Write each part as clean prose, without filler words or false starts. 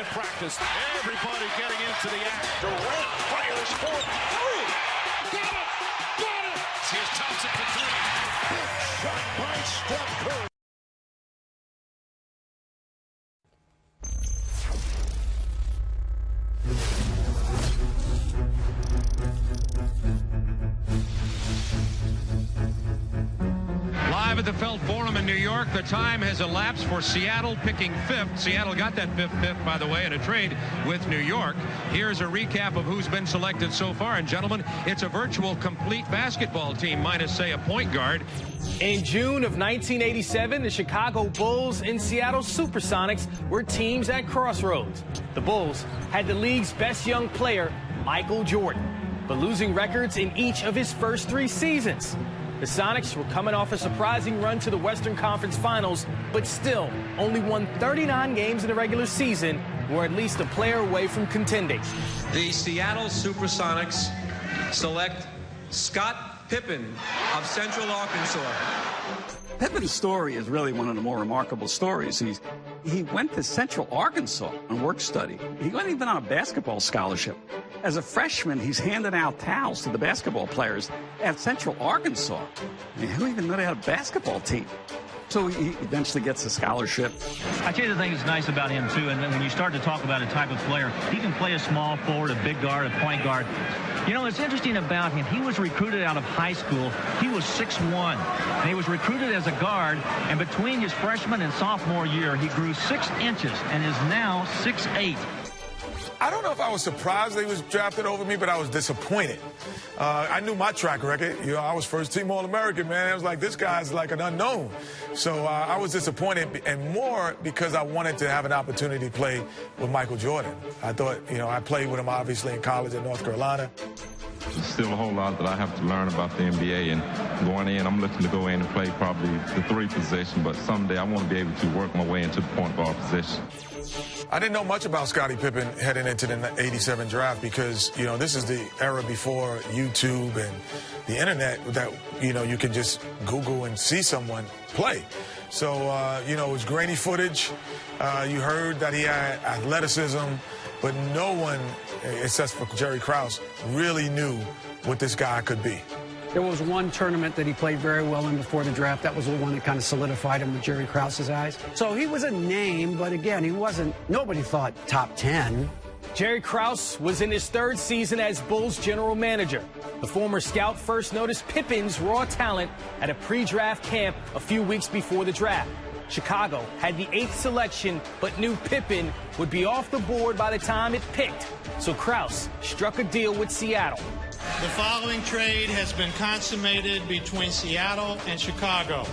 at practice. Everybody getting into the act. Durant fires for three. Got it! Got it! Here's Thompson for three. Shot by Steph Curry. Live at the Felt Forum in New York, the time has elapsed for Seattle picking fifth. Seattle got that fifth pick, by the way, in a trade with New York. Here's a recap of who's been selected so far. And, gentlemen, it's a virtual complete basketball team, minus, say, a point guard. In June of 1987, the Chicago Bulls and Seattle Supersonics were teams at crossroads. The Bulls had the league's best young player, Michael Jordan, but losing records in each of his first 3 seasons. The Sonics were coming off a surprising run to the Western Conference Finals, but still only won 39 games in the regular season, were at least a player away from contending. The Seattle Supersonics select Scott Pippen of Central Arkansas. Pippen's story is really one of the more remarkable stories. He went to Central Arkansas on work study. He wasn't even on a basketball scholarship. As a freshman, he's handing out towels to the basketball players at Central Arkansas. I mean, who even knew they had a basketball team? So he eventually gets a scholarship. I tell you the thing that's nice about him, too, and when you start to talk about a type of player, he can play a small forward, a big guard, a point guard. You know, it's interesting about him. He was recruited out of high school. He was 6'1", and he was recruited as a guard, and between his freshman and sophomore year, he grew 6 inches and is now 6'8". I don't know if I was surprised they was drafted over me, but I was disappointed. I knew my track record. You know, I was first-team All-American, man. I was like, this guy's like an unknown. So I was disappointed, and more because I wanted to have an opportunity to play with Michael Jordan. I thought, you know, I played with him, obviously, in college in North Carolina. There's still a whole lot that I have to learn about the NBA, and going in, I'm looking to go in and play probably the 3 position, but someday I want to be able to work my way into the point guard position. I didn't know much about Scottie Pippen heading into the '87 draft because, you know, this is the era before YouTube and the internet that, you know, you can just Google and see someone play. So, you know, it was grainy footage. You heard that he had athleticism, but no one, except for Jerry Krause, really knew what this guy could be. There was one tournament that he played very well in before the draft. That was the one that kind of solidified him in Jerry Krause's eyes. So he was a name, but again, he wasn't, nobody thought top 10. Jerry Krause was in his 3rd season as Bulls general manager. The former scout first noticed Pippen's raw talent at a pre-draft camp a few weeks before the draft. Chicago had the 8th selection, but knew Pippen would be off the board by the time it picked. So Krause struck a deal with Seattle. The following trade has been consummated between Seattle and Chicago.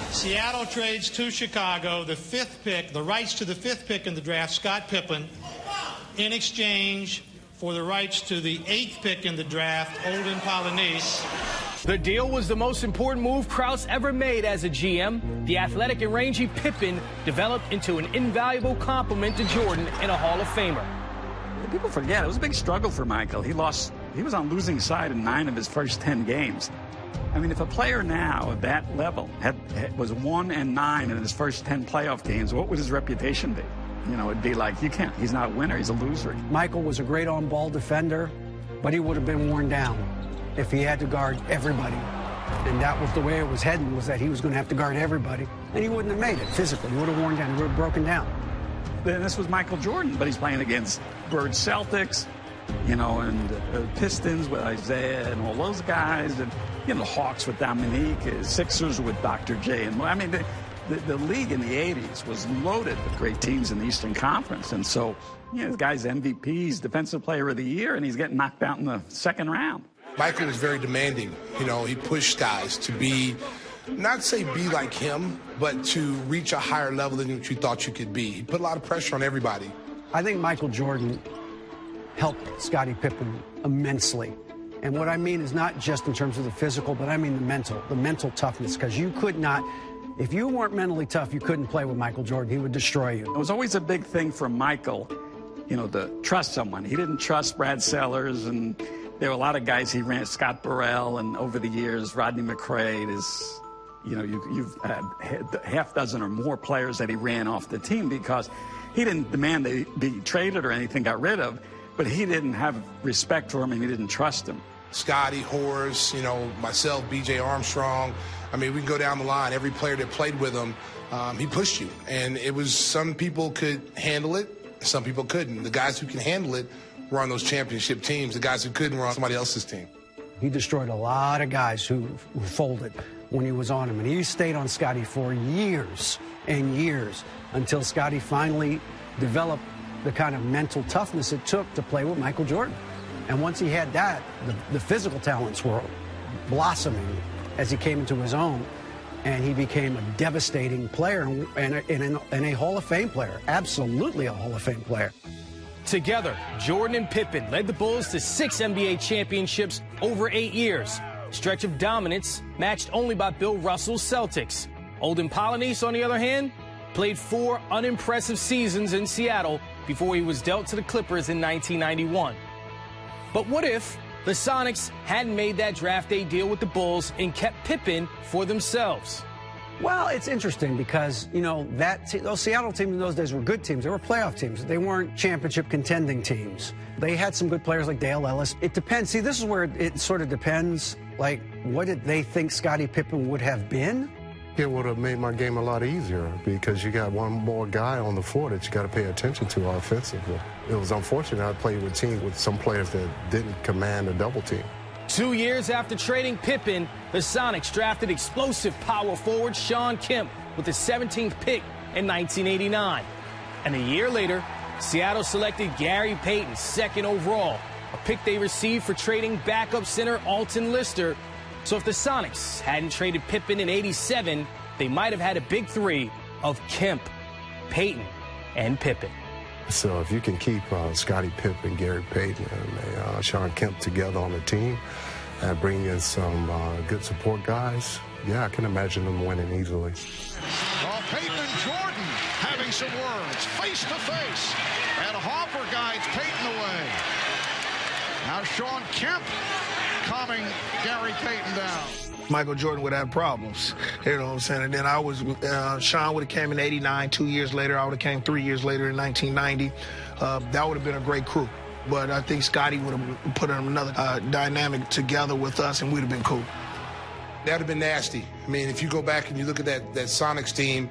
Seattle trades to Chicago the 5th pick, the rights to the 5th pick in the draft, Scott Pippen, in exchange for the rights to the 8th pick in the draft, Olden Polynice. The deal was the most important move Krause ever made as a GM. The athletic and rangy Pippen developed into an invaluable complement to Jordan and a Hall of Famer. People forget, it was a big struggle for Michael. He was on losing side in 9 of his first 10 games. I mean, if a player now at that level was 1-9 in his first 10 playoff games, what would his reputation be? You know, it'd be like, he's not a winner, he's a loser. Michael was a great on-ball defender, but he would have been worn down if he had to guard everybody. And that was the way it was heading, was that he was going to have to guard everybody, and he wouldn't have made it physically. He would have worn down, he would have broken down. Then this was Michael Jordan, but he's playing against Bird Celtics, you know, and Pistons with Isaiah and all those guys, and, you know, the Hawks with Dominique, Sixers with Dr. J. And I mean, the league in the 80s was loaded with great teams in the Eastern Conference. And so, you know, the guy's MVPs, Defensive Player of the Year, and he's getting knocked out in the 2nd round. Michael was very demanding. You know, he pushed guys to be, not say be like him, but to reach a higher level than what you thought you could be. He put a lot of pressure on everybody. I think Michael Jordan helped Scottie Pippen immensely. And what I mean is not just in terms of the physical, but I mean the mental toughness, because you could not, if you weren't mentally tough, you couldn't play with Michael Jordan. He would destroy you. It was always a big thing for Michael, you know, to trust someone. He didn't trust Brad Sellers, and there were a lot of guys he ran, Scott Burrell, and over the years, Rodney McRae is, you know, you've had half dozen or more players that he ran off the team because He didn't demand they be traded or anything, got rid of, but he didn't have respect for him and he didn't trust him. Scottie, Horace, myself, B.J. Armstrong. I mean, we can go down the line. Every player that played with him, he pushed you. And it was some people could handle it, some people couldn't. The guys who can handle it were on those championship teams. The guys who couldn't were on somebody else's team. He destroyed a lot of guys who folded when he was on him. And he stayed on Scottie for years and years until Scottie finally developed the kind of mental toughness it took to play with Michael Jordan. And once he had that, the physical talents were blossoming as he came into his own. And he became a devastating player and a Hall of Fame player. Absolutely a Hall of Fame player. Together, Jordan and Pippen led the Bulls to 6 NBA championships over 8 years. Stretch of dominance matched only by Bill Russell's Celtics. Olden Polynice, on the other hand, played 4 unimpressive seasons in Seattle before he was dealt to the Clippers in 1991. But what if the Sonics hadn't made that draft day deal with the Bulls and kept Pippen for themselves? Well, it's interesting because, those Seattle teams in those days were good teams. They were playoff teams. They weren't championship contending teams. They had some good players like Dale Ellis. It depends. See, this is where it sort of depends. Like, what did they think Scottie Pippen would have been? It would have made my game a lot easier because you got one more guy on the floor that you got to pay attention to offensively. It was unfortunate I played with teams with some players that didn't command a double team. 2 years after trading Pippen, the Sonics drafted explosive power forward Shawn Kemp with the 17th pick in 1989. And a year later, Seattle selected Gary Payton, 2nd overall, a pick they received for trading backup center Alton Lister. So if the Sonics hadn't traded Pippen in '87, they might have had a big 3 of Kemp, Payton, and Pippen. So if you can keep Scottie Pippen, Gary Payton, and Shawn Kemp together on the team and bring in some good support guys, yeah, I can imagine them winning easily. Well, Payton and Jordan having some words, face to face, and Hopper guides Payton away. Now Shawn Kemp calming Gary Payton down. Michael Jordan would have problems, you know what I'm saying? And then Shawn would have came in '89, 2 years later. I would have came 3 years later in 1990. That would have been a great crew. But I think Scottie would have put another dynamic together with us, and we'd have been cool. That would have been nasty. I mean, if you go back and you look at that Sonics team,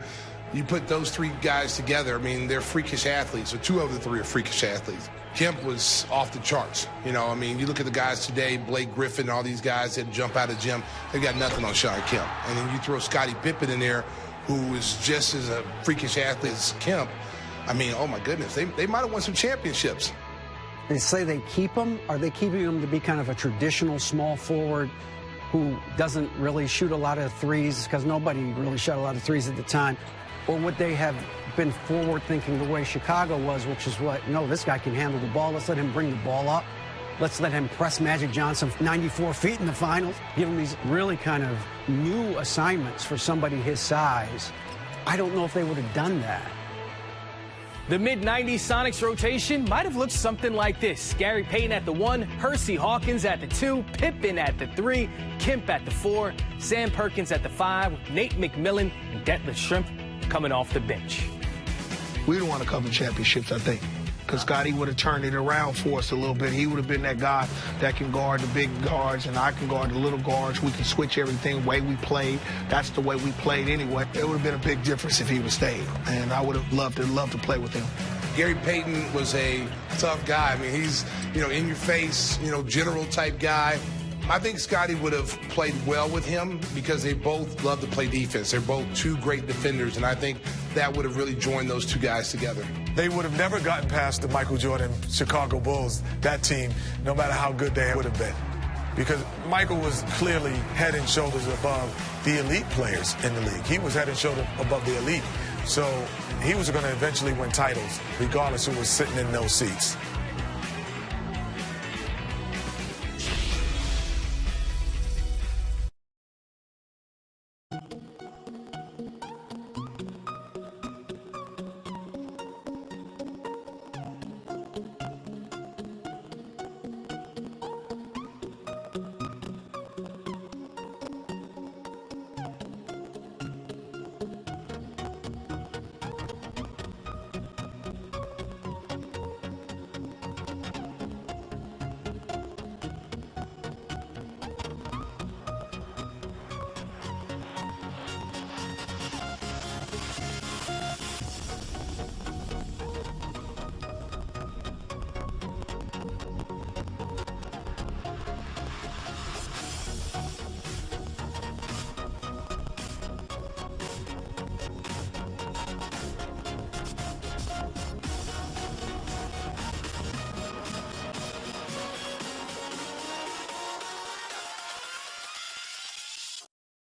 you put those 3 guys together, I mean, they're freakish athletes, or 2 of the 3 are freakish athletes. Kemp was off the charts. You look at the guys today, Blake Griffin, all these guys that jump out of the gym, they got nothing on Shawn Kemp. And then you throw Scottie Pippen in there, who is just as a freakish athlete as Kemp. I mean, oh my goodness, they might have won some championships. They say they keep him. Are they keeping him to be kind of a traditional small forward who doesn't really shoot a lot of threes because nobody really shot a lot of threes at the time? Or would they have been forward-thinking the way Chicago was, which is no, this guy can handle the ball. Let's let him bring the ball up. Let's let him press Magic Johnson 94 feet in the finals. Give him these really kind of new assignments for somebody his size. I don't know if they would have done that. The mid-90s Sonics rotation might have looked something like this. Gary Payton at the 1, Hersey Hawkins at the 2, Pippen at the 3, Kemp at the 4, Sam Perkins at the 5, Nate McMillan and Detlef Schrempf coming off the bench. We'd have won a couple championships, I think, because Scottie would have turned it around for us a little bit. He would have been that guy that can guard the big guards, and I can guard the little guards. We can switch everything, the way we played. That's the way we played anyway. It would have been a big difference if he would have stayed, and I would have loved to play with him. Gary Payton was a tough guy. I mean, he's, in your face, general type guy. I think Scottie would have played well with him because they both love to play defense. They're both 2 great defenders, and I think that would have really joined those 2 guys together. They would have never gotten past the Michael Jordan Chicago Bulls, that team, no matter how good they would have been. Because Michael was clearly head and shoulders above the elite players in the league. He was head and shoulders above the elite. So he was going to eventually win titles, regardless who was sitting in those seats.